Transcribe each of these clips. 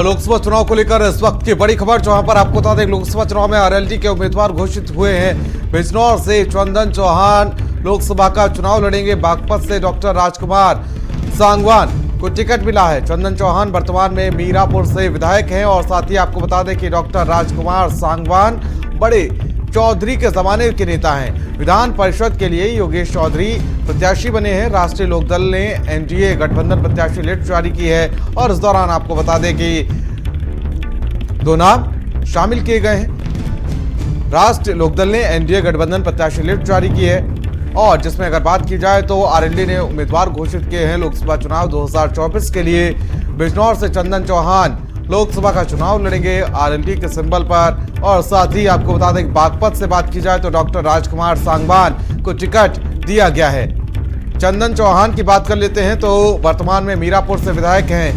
लोकसभा चुनाव को लेकर इस वक्त की बड़ी खबर, जहां पर आपको बता दें लोकसभा चुनाव में आरएलडी के उम्मीदवार घोषित हुए हैं। बिजनौर से चंदन चौहान लोकसभा का चुनाव लड़ेंगे। बागपत से डॉक्टर राजकुमार सांगवान को टिकट मिला है। चंदन चौहान वर्तमान में मीरापुर से विधायक हैं और साथ ही आपको बता दें कि डॉक्टर राजकुमार सांगवान बड़े चौधरी के जमाने के नेता हैं। विधान परिषद के लिए योगेश चौधरी प्रत्याशी बने हैं। राष्ट्रीय लोकदल ने एनडीए गठबंधन प्रत्याशी लिस्ट जारी की है और इस दौरान आपको बता दें कि दो नाम शामिल किए गए हैं। राष्ट्रीय लोकदल ने एनडीए गठबंधन प्रत्याशी लिस्ट जारी की है और जिसमें अगर बात की जाए तो आरएलडी ने उम्मीदवार घोषित किए हैं लोकसभा चुनाव 2024 के लिए। बिजनौर से चंदन चौहान लोकसभा का चुनाव लड़ेंगे आरएलडी के सिंबल पर और साथ ही आपको बता दें बागपत से बात की जाए तो डॉक्टर राजकुमार सांगवान को टिकट दिया गया है। चंदन चौहान की बात कर लेते हैं तो वर्तमान में मीरापुर से विधायक हैं।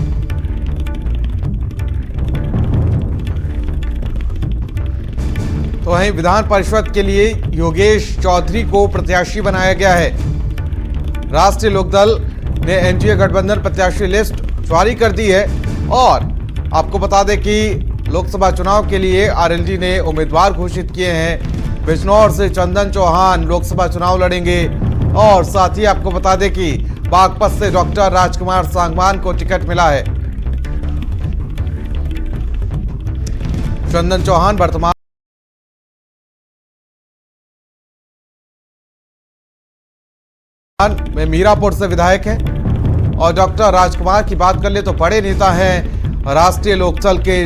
तो वहीं विधान परिषद के लिए योगेश चौधरी को प्रत्याशी बनाया गया है। राष्ट्रीय लोकदल ने एनडीए गठबंधन प्रत्याशी लिस्ट जारी कर दी है और आपको बता दें कि लोकसभा चुनाव के लिए आरएलडी ने उम्मीदवार घोषित किए हैं। बिजनौर से चंदन चौहान लोकसभा चुनाव लड़ेंगे और साथ ही आपको बता दें कि बागपत से डॉक्टर राजकुमार सांगवान को टिकट मिला है। चंदन चौहान वर्तमान में मीरापुर से विधायक हैं और डॉक्टर राजकुमार की बात कर ले तो बड़े नेता हैं राष्ट्रीय लोकदल के।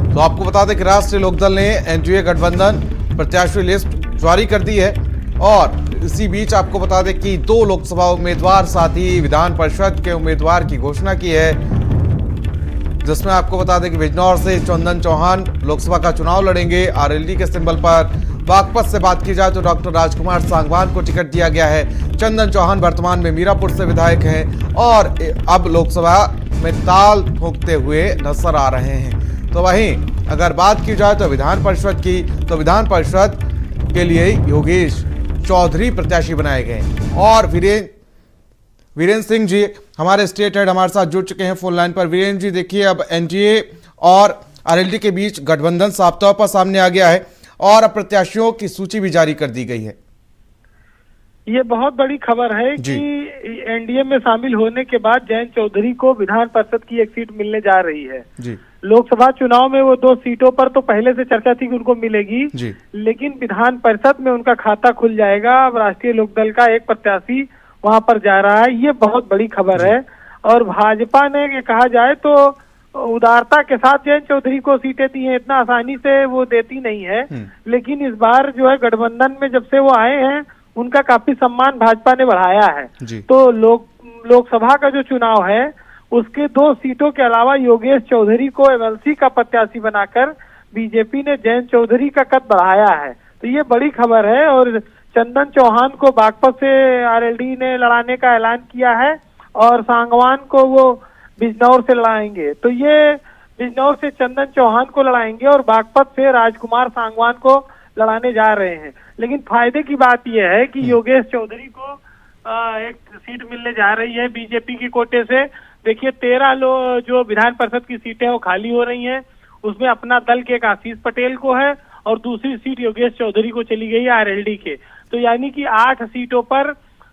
तो आपको बता दें कि राष्ट्रीय लोकदल ने एनडीए गठबंधन प्रत्याशी लिस्ट जारी कर दी है और इसी बीच आपको बता दें कि दो लोकसभा उम्मीदवार साथ ही विधान परिषद के उम्मीदवार की घोषणा की है, जिसमें आपको बता दें कि बिजनौर से चंदन चौहान लोकसभा का चुनाव लड़ेंगे आरएलडी के सिंबल पर। बागपत से बात की जाए तो डॉक्टर राजकुमार सांगवान को टिकट दिया गया है। चंदन चौहान वर्तमान में मीरापुर से विधायक हैं और अब लोकसभा में ताल ठोकते हुए नजर आ रहे हैं। तो वहीं अगर बात की जाए तो विधान परिषद की, तो विधान परिषद के लिए योगेश चौधरी प्रत्याशी बनाए गए और वीरेंद्र सिंह जी हमारे स्टेट हेड हमारे साथ जुड़ चुके हैं फोन लाइन पर। वीरेंद्र जी देखिए, अब एनडीए और आरएलडी के बीच गठबंधन साफ तौर पर सामने आ गया है और अब प्रत्याशियों की सूची भी जारी कर दी गई है। ये बहुत बड़ी खबर है कि एनडीए में शामिल होने के बाद जयंत चौधरी को विधान परिषद की एक सीट मिलने जा रही है जी। लोकसभा चुनाव में वो 2 सीटों पर तो पहले से चर्चा थी कि उनको मिलेगी जी। लेकिन विधान परिषद में उनका खाता खुल जाएगा। अब राष्ट्रीय लोकदल का एक प्रत्याशी वहां पर जा रहा है। ये बहुत बड़ी खबर है और भाजपा ने ये कहा जाए तो उदारता के साथ जयंत चौधरी को सीटें दी हैं, इतना आसानी से वो देती नहीं है। लेकिन इस बार जो है गठबंधन में जब से वो आए हैं उनका काफी सम्मान भाजपा ने बढ़ाया है। तो लोकसभा का जो चुनाव है उसके 2 सीटों के अलावा योगेश चौधरी को एमएलसी का प्रत्याशी बनाकर बीजेपी ने जयंत चौधरी का कद बढ़ाया है। तो ये बड़ी खबर है और चंदन चौहान को बागपत से आरएलडी ने लड़ाने का ऐलान किया है और सांगवान को वो बिजनौर से लड़ाएंगे। तो ये बिजनौर से चंदन चौहान को लड़ाएंगे और बागपत से राजकुमार सांगवान को लड़ाने जा रहे हैं। लेकिन फायदे की बात यह है कि योगेश चौधरी को एक सीट मिलने जा रही है बीजेपी की कोटे से। देखिए 13 जो विधान परिषद की सीटें वो खाली हो रही हैं, उसमें अपना दल के एक आशीष पटेल को है और दूसरी सीट योगेश चौधरी को चली गई है आरएलडी के। तो यानी कि 8 सीटों पर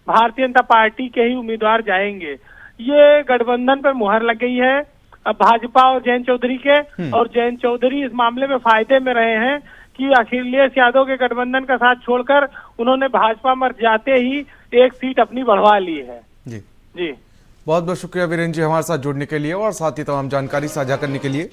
भारतीय जनता पार्टी के ही उम्मीदवार जाएंगे। ये गठबंधन पर मुहर लग गई है अब भाजपा और जयंत चौधरी के और जयंत चौधरी इस मामले में फायदे में रहे हैं कि अखिलेश यादव के गठबंधन का साथ छोड़कर उन्होंने भाजपा में जाते ही एक सीट अपनी बढ़वा ली है। जी जी बहुत बहुत शुक्रिया वीरेंद्र जी हमारे साथ जुड़ने के लिए और साथ ही तमाम जानकारी साझा करने के लिए।